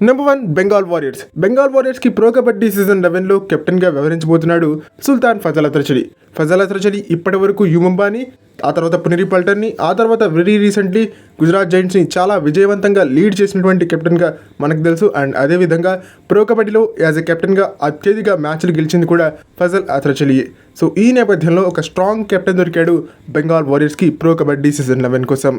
Number 1 Bengal Warriors. Bengal వారియర్స్కి pro kabaddi season 11లో కెప్టెన్గా వ్యవహరించబోతున్నాడు సుల్తాన్ ఫజల్ అత్రచలి. ఫజల్ అత్రచలి ఇప్పటి వరకు యుముంబాని, ఆ తర్వాత పునేరి పల్టన్ని, ఆ తర్వాత వెరీ రీసెంట్లీ గుజరాత్ జైంట్స్ని చాలా విజయవంతంగా లీడ్ చేసినటువంటి కెప్టెన్గా మనకు తెలుసు. అండ్ అదేవిధంగా ప్రో కబడ్డీలో యాజ్ ఎ కెప్టెన్గా అత్యధిక మ్యాచ్లు గెలిచింది కూడా ఫజల్ అత్రచలియే. సో ఈ నేపథ్యంలో ఒక స్ట్రాంగ్ కెప్టెన్ దొరికాడు బెంగాల్ వారియర్స్కి ప్రో కబడ్డీ సీజన్ 11 కోసం.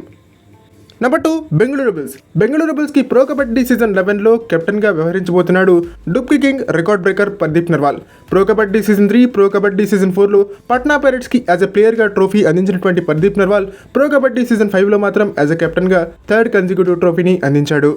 Number 2 Bengaluru Bulls. బెంగళూరు బుల్స్కి ప్రో కబడ్డీ సీజన్ 11లో కెప్టెన్గా వ్యవహరించబోతున్నాడు dubki king record breaker Pardeep Narwal. Pro kabaddi season 3, pro kabaddi season 4లో పట్నా పైరేట్స్కి యాజ్ ఎ ప్లేయర్గా ట్రోఫీ అందించినటువంటి పర్దీప్ నర్వాల్ ప్రో కబడ్డీ సీజన్ 5లో మాత్రం యాజ్ ఎ కెప్టెన్గా థర్డ్ కన్సిక్యూటివ్ ట్రోఫీని అందించాడు.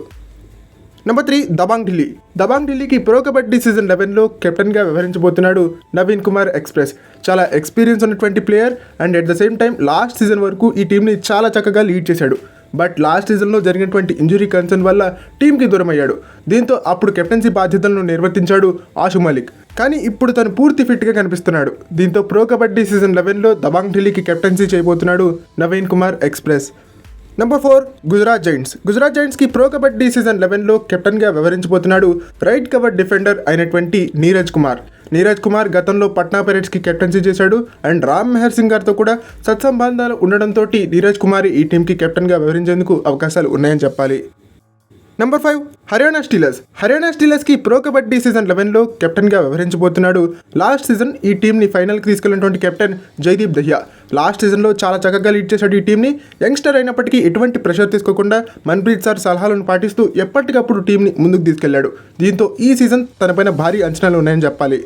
నెంబర్ 3 దబాంగ్ ఢిల్లీ. దబాంగ్ ఢిల్లీకి ప్రో కబడ్డీ సీజన్ 11లో కెప్టెన్గా వ్యవహరించబోతున్నాడు నవీన్ కుమార్ ఎక్స్ప్రెస్. చాలా ఎక్స్పీరియన్స్ ఉన్నటువంటి player and at the same time last season వరకు ఈ టీంని చాలా చక్కగా లీడ్ చేశాడు. బట్ లాస్ట్ సీజన్లో జరిగినటువంటి ఇంజురీ కన్సర్న్ వల్ల టీంకి దూరం అయ్యాడు. దీంతో అప్పుడు కెప్టెన్సీ బాధ్యతలను నిర్వర్తించాడు ఆషు మలిక్. కానీ ఇప్పుడు తను పూర్తి ఫిట్గా కనిపిస్తున్నాడు. దీంతో ప్రో కబడ్డీ సీజన్ 11లో దబాంగ్ ఢిల్లీకి కెప్టెన్సీ చేయబోతున్నాడు Naveen Kumar express. Number 4 Gujarat Giants. Gujarat జైంట్స్కి ప్రో కబడ్డీ సీజన్ 11లో కెప్టెన్గా వ్యవహరించబోతున్నాడు రైట్ కవర్ డిఫెండర్ అయినటువంటి నీరజ్ కుమార్. నీరజ్ కుమార్ గతంలో పట్నా పైరేట్స్కి కెప్టెన్సీ చేశాడు అండ్ రామ్ మెహర్ సింగ్ గారితో కూడా సత్సంబంధాలు ఉండడంతో నీరజ్ కుమార్ ఈ టీంకి కెప్టెన్గా వ్యవహరించేందుకు అవకాశాలు ఉన్నాయని చెప్పాలి. Number 5 Haryana Steelers. హర్యానా స్టీలర్స్కి ప్రో కబడ్డీ సీజన్ 11లో కెప్టెన్గా వ్యవహరించబోతున్నాడు లాస్ట్ సీజన్ ఈ టీంని ఫైనల్కి తీసుకెళ్లినటువంటి కెప్టెన్ జైదీప్ దహియా. లాస్ట్ సీజన్లో చాలా చక్కగా లీడ్ చేశాడు ఈ టీంని. యంగ్స్టర్ అయినప్పటికీ ఎటువంటి ప్రెషర్ తీసుకోకుండా మన్ప్రీత్ సార్ సలహాలను పాటిస్తూ ఎప్పటికప్పుడు టీంని ముందుకు తీసుకెళ్లాడు. దీంతో ఈ సీజన్ తనపైన భారీ అంచనాలు ఉన్నాయని చెప్పాలి.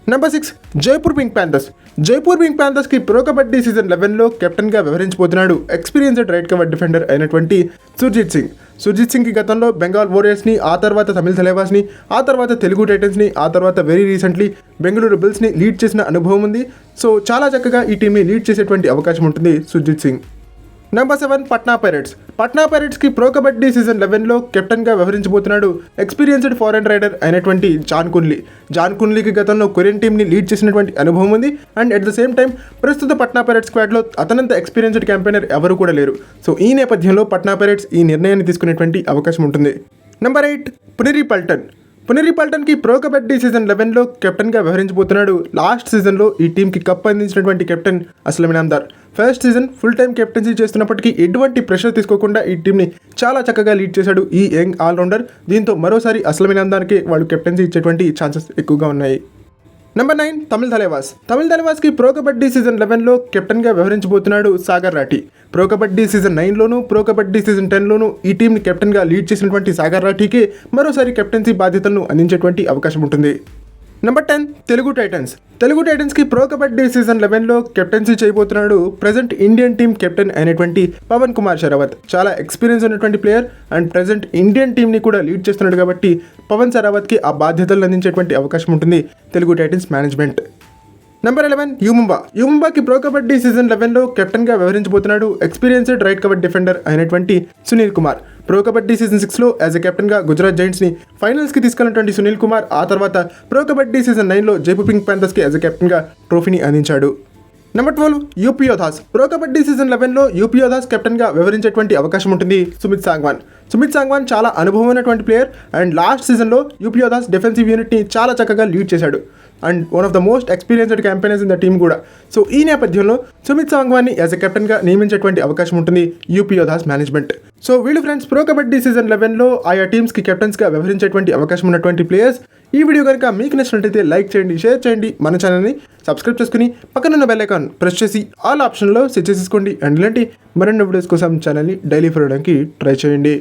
Number 6 Jaipur Pink Panthers. Jaipur pink ప్యాంథర్స్కి ప్రో కబడ్డీ సీజన్ 11లో కెప్టెన్గా వ్యవహరించబోతున్నాడు ఎక్స్పీరియన్స్డ్ రైట్ కవర్ డిఫెండర్ అయినటువంటి సుర్జిత్ సింగ్. సుర్జిత్ సింగ్కి గతంలో బెంగాల్ వారియర్స్ని, ఆ తర్వాత తమిళ థలేవాస్ని, ఆ తర్వాత తెలుగు టైటన్స్ని, ఆ తర్వాత వెరీ రీసెంట్లీ బెంగళూరు బుల్స్ని లీడ్ చేసిన అనుభవం ఉంది. సో చాలా చక్కగా ఈ టీంని లీడ్ చేసేటువంటి అవకాశం ఉంటుంది సుర్జిత్ సింగ్. Number 7 Patna pirates. పట్నా పైరేట్స్కి ప్రో కబడ్డీ సీజన్ 11లో కెప్టెన్గా వ్యవహరించబోతున్నాడు ఎక్స్పీరియన్స్డ్ ఫారెన్ రైడర్ అయినటువంటి జాన్ కున్లీ. జాన్ కున్లీకి గతంలో కొరియన్ టీంని లీడ్ చేసినటువంటి అనుభవం ఉంది and at the same time ప్రస్తుత పట్నా పైరేట్స్ స్క్వాడ్లో అతనంత ఎక్స్పీరియన్స్డ్ క్యాంపెయినర్ ఎవరు కూడా లేరు. సో ఈ నేపథ్యంలో పట్నా పైరేట్స్ ఈ నిర్ణయాన్ని తీసుకునేటువంటి అవకాశం ఉంటుంది. నెంబర్ 8 పునేరి పల్టన్. పునేరి పల్టన్కి ప్రో కబడ్డీ సీజన్ 11లో కెప్టెన్గా వ్యవహరించబోతున్నాడు లాస్ట్ సీజన్లో ఈ టీంకి కప్ అందించినటువంటి captain Aslam Inamdar. First season full time captaincy చేస్తున్నప్పటికీ ఎటువంటి ప్రెషర్ తీసుకోకుండా ఈ టీంని చాలా చక్కగా లీడ్ చేశాడు ఈ యంగ్ ఆల్రౌండర్. దీంతో మరోసారి అస్లం ఇనామ్దార్కి వాళ్ళు కెప్టెన్సీ ఇచ్చేటువంటి ఛాన్సెస్ ఎక్కువగా ఉన్నాయి. నెంబర్ 9 తమిళ థలేవాస్. తమిళ థలేవాస్కి ప్రో కబడ్డీ సీజన్ 11లో కెప్టెన్గా వ్యవహరించబోతున్నాడు సాగర్ రాఠీ. ప్రో కబడ్డీ సీజన్ 9లోను, ప్రో కబడ్డీ సీజన్ 10లోను ఈ టీంని కెప్టెన్గా లీడ్ చేసినటువంటి సాగర్ రాఠీకి మరోసారి కెప్టెన్సీ బాధ్యతలను అందించేటువంటి అవకాశం ఉంటుంది. Number 10 Telugu Titans. తెలుగు టైటన్స్కి ప్రో కబడ్డీ సీజన్ 11లో కెప్టెన్సీ చేయబోతున్నాడు ప్రజెంట్ ఇండియన్ టీం కెప్టెన్ అయినటువంటి పవన్ కుమార్ షరావత్. చాలా ఎక్స్పీరియన్స్ ఉన్నటువంటి ప్లేయర్ అండ్ ప్రజెంట్ ఇండియన్ టీంని కూడా లీడ్ చేస్తున్నాడు కాబట్టి పవన్ షరావత్కి ఆ బాధ్యతలు అందించేటువంటి అవకాశం ఉంటుంది Telugu Titans management. Number 11 U Mumba. యుముంబాకి ప్రో కబడ్డీ సీజన్ 11లో కెప్టెన్గా వ్యవహరించబోతున్నాడు ఎక్స్పీరియన్స్డ్ రైట్ కవర్ డిఫెండర్ అయినటువంటి సునీల్ కుమార్. ప్రో కబడ్డీ సీజన్ 6లో యాజ్ ఎ కెప్టెన్గా గుజరాత్ జైంట్స్ని ఫైనల్స్కి తీసుకెళ్లినటువంటి సునీల్ కుమార్ ఆ తర్వాత ప్రో కబడ్డీ సీజన్ 9లో జైపూర్ పింక్ ప్యాంథర్స్కి యాజ్ ఎ కెప్టెన్గా ట్రోఫీని అందించాడు. Number 12 UP Yoddhas. Pro kabaddi season 11లో యూపీ యోధాస్ కెప్టెన్గా వ్యవహరించేటువంటి అవకాశం ఉంటుంది సుమిత్ సాంగ్వాన్. సుమిత్ సాంగ్వాన్ చాలా అనుభవమైనటువంటి ప్లేయర్ అండ్ లాస్ట్ సీజన్లో యూపీ యోధాస్ డిఫెన్సివ్ యూనిట్ని చాలా చక్కగా లీడ్ చేశాడు and one of the most experienced campaigners in the team కూడా. సో ఈ నేపథ్యంలో సుమిత్ సాంగ్వాన్ని యాజ్ ఎ కెప్టెన్గా నియమించేటువంటి అవకాశం ఉంటుంది యూపీ యోధాస్ మేనేజ్మెంట్. సో వీళ్ళు ఫ్రెండ్స్ ప్రో కబడ్డీ సీజన్ 11లో ఆయా టీమ్స్కి కెప్టెన్స్గా వ్యవహరించేటువంటి అవకాశం ఉన్నటువంటి ప్లేయర్స్. ఈ వీడియో కనుక మీకు నచ్చినట్లయితే లైక్ చేయండి, షేర్ చేయండి, మన ఛానల్ని సబ్స్క్రైబ్ చేసుకుని పక్కనున్న బెల్ ఐకాన్ ప్రెస్ చేసి ఆల్ ఆప్షన్లో సెట్ చేసేసుకోండి. అండ్ ఇలాంటి మరిన్ని వీడియోస్ కోసం ఛానల్ని డైలీ ఫాలో అవడానికి ట్రై చేయండి.